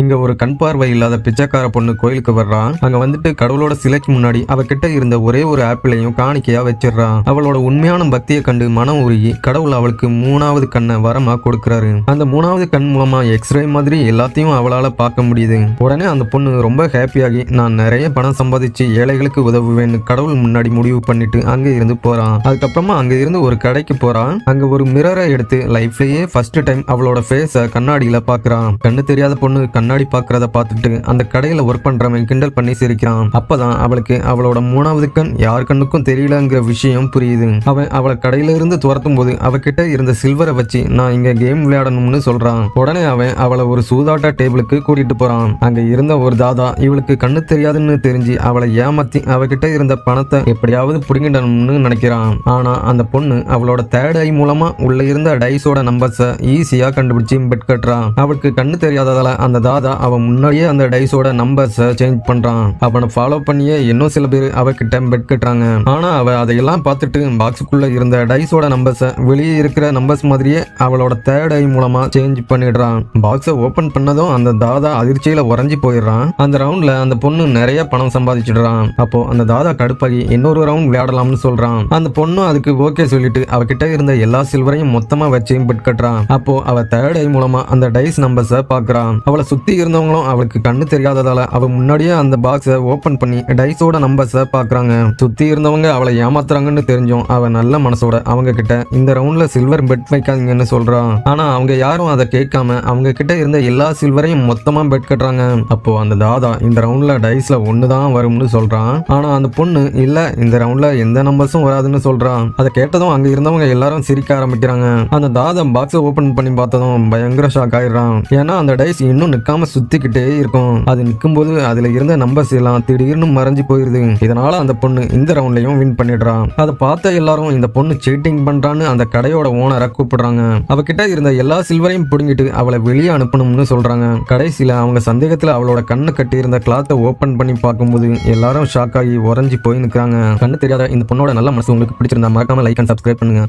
இங்க ஒரு கண் பார்வை இல்லாத பிச்சைக்கார பொண்ணு கோயிலுக்கு வர்றா. அங்க வந்துட்டு கடவுளோட சிலைக்கு முன்னாடி அவகிட்ட இருந்த ஒரே ஒரு ஆப்பிளையும் காணிக்கையா வச்சிடறா. அவளோட உண்மையான பக்தியை கண்டு மனம் உருகி கடவுள் அவளுக்கு 3வது கண்ணை வரமா கொடுக்கறாரு. அந்த 3வது கண் மூலமா எக்ஸ்ரே மாதிரி எல்லாத்தையும் அவளால பார்க்க முடியுது. உடனே அந்த பொண்ணு ரொம்ப ஹாப்பியாகி நான் நிறைய பணம் சம்பாதிச்சு ஏழைகளுக்கு உதவுவேன்னு கடவுள் முன்னாடி முடிவு பண்ணிட்டு அங்க இருந்து போறான். அதுக்கப்புறமா அங்க இருந்து ஒரு கடைக்கு போறான். அங்க ஒரு மிரரை எடுத்து லைஃப்லயே ஃபர்ஸ்ட் டைம் அவளோட ஃபேஸ கண்ணாடியில பாக்குறான். கண்ணு தெரியாத பொண்ணு கண்ணாடி பாக்குறத பார்த்துட்டு அந்த கடையில ஒர்க் பண்றவன் கிண்டல் பண்ணி சிரிக்கிறான். அப்பதான் அவளுக்கு அவளோட 3வது கண் யார் கண்ணுக்கும் தெரியலங்கிற விஷயம் புரியுது. அவன் அவளை கடையில இருந்து துரத்தும் போது அவகிட்ட இருந்த சில்வரை வச்சு நான் இங்க கேம் விளையாடணும்னு சொல்றான். உடனே அவன் அவளை ஒரு சூதாட்ட டேபிளுக்கு கூட்டிட்டு போறான். அங்க இருந்த ஒரு தாதா இவளுக்கு கண்ணு தெரியாதுன்னு தெரிஞ்சு அவளை ஏமாத்தி அவகிட்ட இருந்த பணத்தை எப்படியாவது புடுங்கிடணும்னு நினைக்கிறான். ஆனா அந்த பொண்ணு அவளோட தேர்ட் ஐ மூலமா உள்ள இருந்த டைஸோட நம்பர்ஸ ஈஸியா கண்டுபிடிச்சு பெட் கட்டுறான். அவளுக்கு கண்ணு தெரியாததால அந்த தாதா அவன் முன்னாடியே அந்த டைஸோட நம்பர்ஸ சேஞ்ச் பண்றான். அவனை ஃபாலோ பண்ணியே இன்னும் சில பேர் அவகிட்ட பெட் கட்டுறாங்க. ஆனா அவ அதையெல்லாம் பார்த்துட்டு பாக்ஸுக்குள்ள இருந்த டைஸோட நம்பர்ஸ வெளியே இருக்கிற நம்பர்ஸ் மாதிரியே அவளோட தேர்ட் ஐ மூலமா சேஞ்ச் பண்ணிடுறான். பாக்ஸை ஓபன் பண்ணதும் அந்த தாதா அதிர்ச்சியில உறைஞ்சி போயிடுறான். அந்த ரவுண்ட்ல அந்த பொண்ணு நிறைய பணம் சம்பாதிச்சிடுறான். அப்போ அந்த தாதா கடுப்பாகி இன்னொரு ரவுண்ட் விளையாடலாம்னு சொல்றான். அந்த பொண்ணு அதுக்கு ஓகே சொல்லிட்டு அவகிட்ட இருந்த எல்லா சில்வரையும் மொத்தமா வச்சு பெட் கட்டுறான். அப்போ அவ தேர்ட் ஐ மூலமா அந்த டைஸ் நம்பர்ஸ பாக்குறான். அவளை சுத்தி இருந்தவங்களும் அவளுக்கு கண்ணு தெரியாததால அவ முன்னாடியே அந்த பாக்ஸை ஓபன் பண்ணி டைஸோட நம்பர்ஸ பாக்குறாங்க. சுத்தி இருந்தவங்க அவளை ஏமாத்துறாங்கன்னு தெரிஞ்சும் அவ நல்ல மனசோட அவங்க கிட்ட இந்த ரவுண்ட்ல சில்வர் பெட் வைக்காதீங்கன்னு சொல்றான். ஆனா அவங்க யாரும் அதை கேட்காம அவங்க கிட்ட இருந்த எல்லா சில்வரையும் மொத்தமா பெட் கட்டுறாங்க. அப்போ அந்த தாதா இந்த ரவுண்ட்ல டைஸ்ல ஒண்ணுதான் வரும்னு சொல்றான். ஆனா அந்த பொண்ணு இல்ல இந்த ரவுண்ட்ல எந்த நம்பர்ஸும் வராதுன்னு சொல்றான். அதை கேட்டதும் அங்க இருந்தவங்க எல்லாரும் சிரிக்க ஆரம்பிக்கிறாங்க. அந்த தாதா பாக்ஸை ஓபன் பண்ணி பார்த்ததும் பயங்கர ஷாக் ஆயிடுறான். ஏன்னா அந்த டைஸ் இன்னும் நிக்காம சுத்திக்கிட்டே இருக்கும். அது நிற்கும் போது அதுல இருந்த நம்பர்ஸ் எல்லாம் திடீர்னு மறைஞ்சு போயிருது. இதனால அந்த பொண்ணு இந்த ரவுண்ட்லயும் வின் பண்ணிடுறான். அதை பார்த்த எல்லாரும் இந்த பொண்ணு சீட்டிங் பண்றான்னு அந்த கடையோட ஓனரை கூப்பிடுறாங்க. அவகிட்ட இருந்த எல்லா சில்வரையும் புடுங்கிட்டு அவளை வெளியே அனுப்பணும்னு சொல்றாங்க. கடைசியில அவங்க சந்தேகத்துல அவளோட கண்ணு கட்டி இருந்த கிளாத்தை ஓபன் பண்ணி பார்க்கும்போது எல்லாரும் ஷாக் ஆகி உறைஞ்சி போய் நிற்கிறாங்க. கண்ணு தெரியாத இந்த பொண்ணோட நல்ல மனசு உங்களுக்கு பிடிச்சிருந்தா மறக்காம லைக் அண்ட் சப்ஸ்கிரைப் பண்ணுங்க.